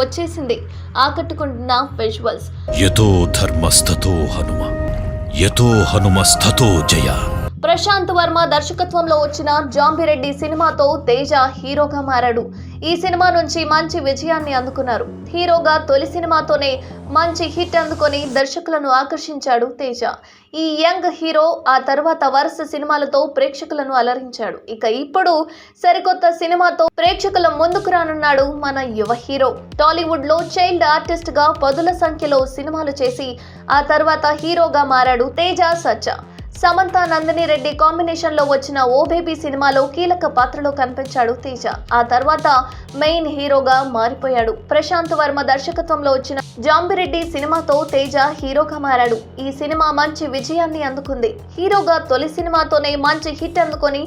వచ్చేసింది. ఆకట్టుకుంటున్న విజువల్స్. యతో ధర్మస్తతో హనుమ, యతో హనుమస్తతో జయ. ప్రశాంత్ వర్మ దర్శకత్వంలో వచ్చిన జాంబిరెడ్డి సినిమాతో తేజ హీరోగా మారాడు. ఈ సినిమా నుంచి మంచి విజయాన్ని అందుకున్నారు. హీరోగా తొలి సినిమాతోనే మంచి హిట్ అందుకొని దర్శకులను ఆకర్షించాడు తేజ. ఈ యంగ్ హీరో ఆ తర్వాత వరుస సినిమాలతో ప్రేక్షకులను అలరించాడు. ఇక ఇప్పుడు సరికొత్త సినిమాతో ప్రేక్షకుల ముందుకు రానున్నాడు మన యువ హీరో. టాలీవుడ్ లో చైల్డ్ ఆర్టిస్ట్ గా పదుల సంఖ్యలో సినిమాలు చేసి ఆ తర్వాత హీరోగా మారాడు తేజ సజ్జా. సమంత నందిని రెడ్డి కాంబినేషన్ లో వచ్చిన ఓ బేబీ సినిమాలో కీలక పాత్రలో కనిపించాడు తేజ. ఆ తర్వాత మెయిన్ హీరోగా మారిపోయాడు. ప్రశాంత్ వర్మ దర్శకత్వంలో వచ్చిన జాంబిరెడ్డి సినిమాతో తేజ హీరోగా మారాడు. ఈ సినిమా మంచి విజయాన్ని అందుకుంది. హీరోగా తొలి సినిమాతోనే మంచి హిట్ అందుకొని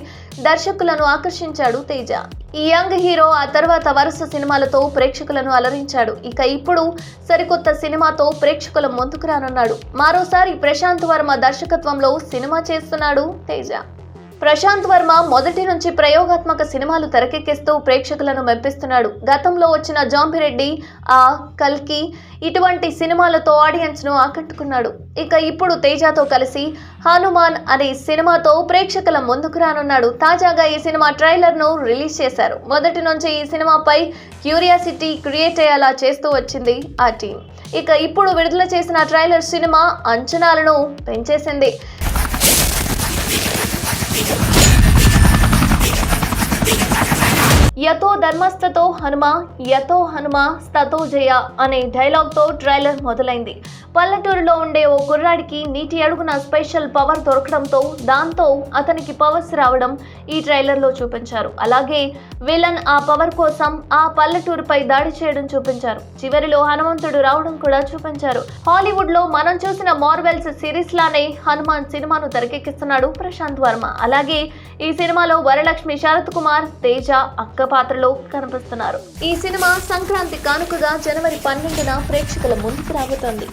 దర్శకులను ఆకర్షించాడు తేజ. ఈ యంగ్ హీరో ఆ తర్వాత వరుస సినిమాలతో ప్రేక్షకులను అలరించాడు. ఇక ఇప్పుడు సరికొత్త సినిమాతో ప్రేక్షకుల ముందుకు రానున్నాడు. మరోసారి ప్రశాంత్ వర్మ దర్శకత్వంలో సినిమా చేస్తున్నాడు తేజ. ప్రశాంత్ వర్మ మొదటి నుంచి ప్రయోగాత్మక సినిమాలు తెరకెక్కిస్తూ ప్రేక్షకులను మెప్పిస్తున్నాడు. గతంలో వచ్చిన జాంబిరెడ్డి, ఆ కల్కి ఇటువంటి సినిమాలతో ఆడియన్స్ ను ఆకట్టుకున్నాడు. ఇక ఇప్పుడు తేజతో కలిసి హనుమాన్ అనే సినిమాతో ప్రేక్షకుల ముందుకు రానున్నాడు. తాజాగా ఈ సినిమా ట్రైలర్ ను రిలీజ్ చేశారు. మొదటి నుంచి ఈ సినిమాపై క్యూరియాసిటీ క్రియేట్ అయ్యేలా చేస్తూ వచ్చింది ఆ టీం. ఇక ఇప్పుడు విడుదల చేసిన ట్రైలర్ సినిమా అంచనాలను పెంచేసింది. యతో ధర్మస్తతో హనుమ, యతో హనుమ స్తతో జయ అనే డైలాగ్తో ట్రైలర్ మొదలైంది. పల్లెటూరులో ఉండే ఓ కుర్రాడికి నీటి అడుగున స్పెషల్ పవర్ దొరకడంతో దాంతో అతనికి పవర్స్ రావడం ఈ ట్రైలర్లో చూపించారు. అలాగే విలన్ ఆ పవర్ కోసం ఆ పల్లెటూరుపై దాడి చేయడం చూపించారు. చివరిలో హనుమంతుడు రావడం కూడా చూపించారు. హాలీవుడ్ లో మనం చూసిన మార్వెల్స్ సిరీస్ లానే హనుమాన్ సినిమాను తెరకెక్కిస్తున్నాడు ప్రశాంత్ వర్మ. అలాగే ఈ సినిమాలో వరలక్ష్మి, శరత్ కుమార్, తేజ అక్క పాత్రలో కనిపిస్తున్నారు. ఈ సినిమా సంక్రాంతి కానుకగా జనవరి 12న ప్రేక్షకుల ముందుకు రాబోతోంది.